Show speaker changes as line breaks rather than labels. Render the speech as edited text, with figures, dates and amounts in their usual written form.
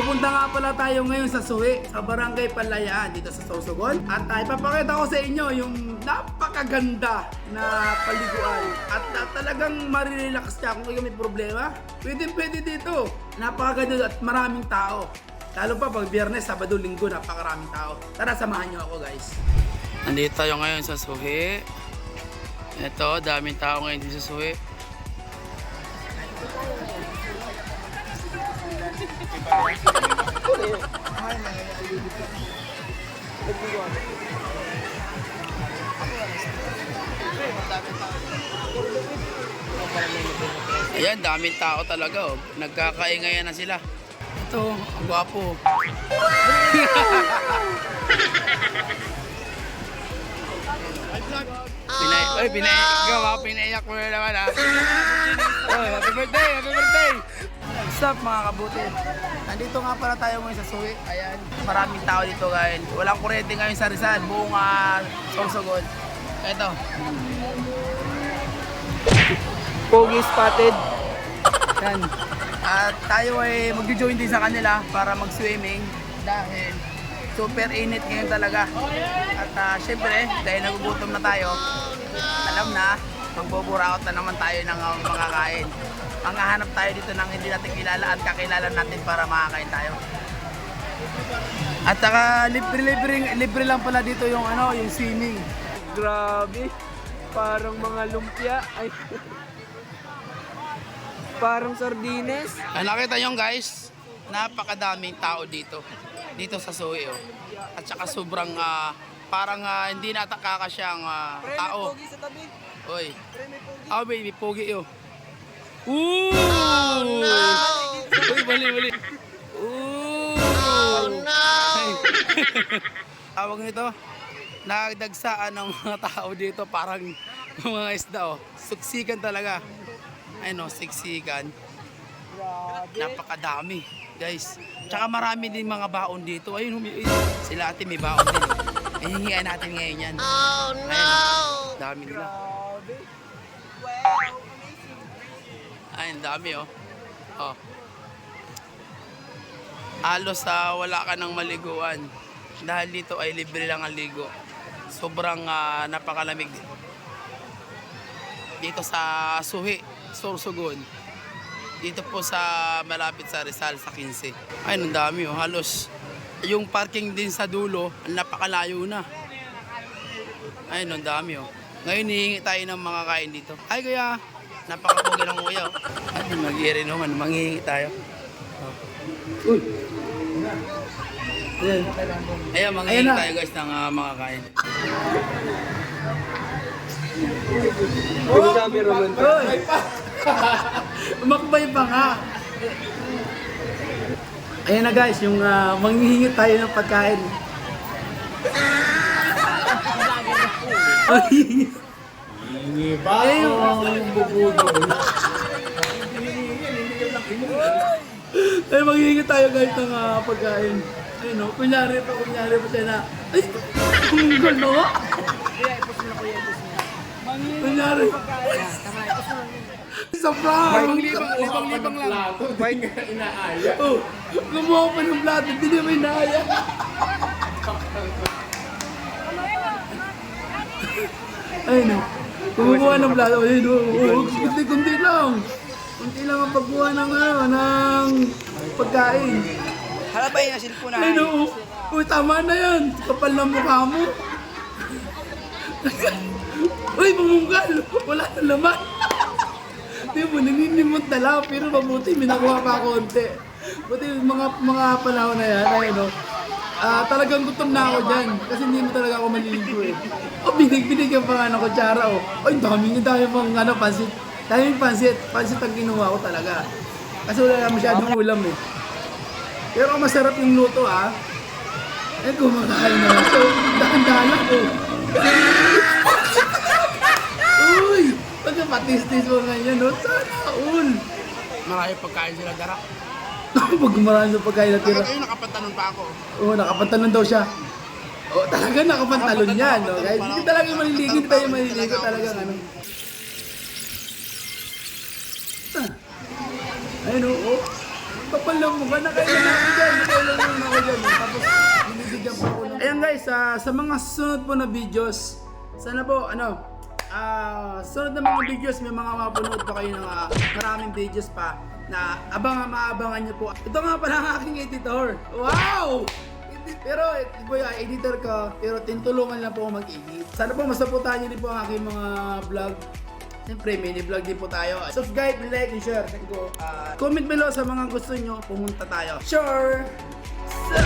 Pupunta nga pala tayo ngayon sa Suhi, sa Barangay Palayaan, dito sa Sorsogon. At ipapakita ko sa inyo yung napakaganda na paliguan. At talagang marirelax ka kung may problema. Pwede dito. Napakaganda at maraming tao. Lalo pa pag Biyernes, Sabado, Linggo, napakaraming tao. Tara, samahan nyo ako guys.
Nandito tayo ngayon sa Suhi. Ito, daming tao ngayon dito sa Suhi. Ayan, daming tao talaga oh. Nagkakaingayan na sila. Ito, ang gwapo. Pinaiyak mo na naman ha. Oh, happy birthday, happy birthday.
What's up mga kabuti? Nandito nga pala tayo ngayon sa Suhi. Ayan, maraming tao dito ngayon. Walang kuryente ngayon sa Rizal, buong Sorsogon. Ito. Pogi spotted. Yan. At tayo ay mag-join din sa kanila para mag-swimming dahil super init ngayon talaga. At syempre, dahil nagugutom na tayo, alam na, magbuburaot na naman tayo ng mga kain. Manghahanap tayo dito ng hindi natin kilala at kakilala natin para makakain tayo. At saka libre lang pala dito yung yung swimming.
Grabe, parang mga lumpia. Ay. Parang sardines.
Nakita nyo guys, napakadaming tao dito. Dito sa Suhi oh. At saka sobrang parang hindi natakakasyang tao.
Pogi sa tabi.
Oy.
Pogi.
Oh baby, pogi yo. Ooh! Oh, no! Uy, bali. Ooh! Oh, no! Tawag nito, nagdagsaan ng mga tao dito, parang mga isda oh. Suksikan talaga. Ayun oh, siksikan. Napakadami, guys. Tsaka marami din mga baon dito. Ayun, sila ate may baon din. Ay, hihingian natin ngayon yan. Oh no! Ayun, dami nila. Ayun, dami oh. Oh. Halos wala ka ng maliguan. Dahil dito ay libre lang ang ligo. Sobrang napakalamig. Dito sa Suhi, Sorsogon. Dito po sa malapit sa Rizal sa 15. Ayun, ang dami oh. Halos yung parking din sa dulo, napakalayo na. Ayun, ang dami oh. Ngayon hihingi tayo ng mga kain dito. Ay kuya, napakapogi ng kuya oh. At mag-iiri naman, manghihingi tayo. Oh. Uy! Ayan. Ayan, manghihingi tayo guys ng mga kain.
Yung camera man.
Umakbay pa nga. Ayan na guys, yung manghihingi tayo ng pagkain.
Hingi ba? Ang bubudol.
Ay, manghihingi tayo guys ng pagkain. Ayun o, kunyari pa siya na, ay, kumunggal na nga. Kunyari. Sa prank!
Libang lang. Ba't ka inaaya?
Oh, gumawa pa ng plato, hindi niya may naya. Ayun o, kumukuha ng plato. Ayun o, kunti lang. Kunti lang ang pagkuha ng pagkain.
Hala ba yung silpo na?
Ayun o, tama na yan. Kapal ng mukha mo. Uy, bumunggal! Wala na laman! Di mo, naninimot na lang, pero mabuti, minakuha pa konti. Buti mga panahon na yan, ayun o. Talagang gutom na ako dyan, kasi hindi mo talaga ako maliligo eh. O, binigyan pa nga ng kutsara o. Ay, dami pang pansit. Daming pansit ang kinuha ko talaga. Kasi wala masyadong ulam eh. Pero masarap yung luto eh, kumakain na. So, dahan-dahan ko. Uy! Pagkapatis-tis mo ganyan, no? Sana all!
Marami pagkain sila dara.
Pag marami sa pagkain na tira.
Ayun, nakapantanon pa ako.
Oo, nakapantalon daw siya. Oo, talaga nakapantalon yan, no? Guys, hindi talaga maliligo, hindi tayo maliligo talaga, Ayun, oo. kapal lang mukha na kailan ako dyan. Kailan lang ako dyan. Tapos, binibigyan pa ako ng... Ayan guys, sa mga susunod po na videos, sana po, sunod na mga videos, may mga mapanood pa kayo ng maraming videos pa na maabangan nyo po. Ito nga pala ang aking editor. Wow! Pero, editor ko, pero tinutulungan lang po ako mag-edit. Sana po masaputan nyo din po ang aking mga vlog. Siyempre, mini-vlog din po tayo. Subscribe, like, and share. Thank you. Comment below sa mga gusto nyo, pumunta tayo. Sure! So,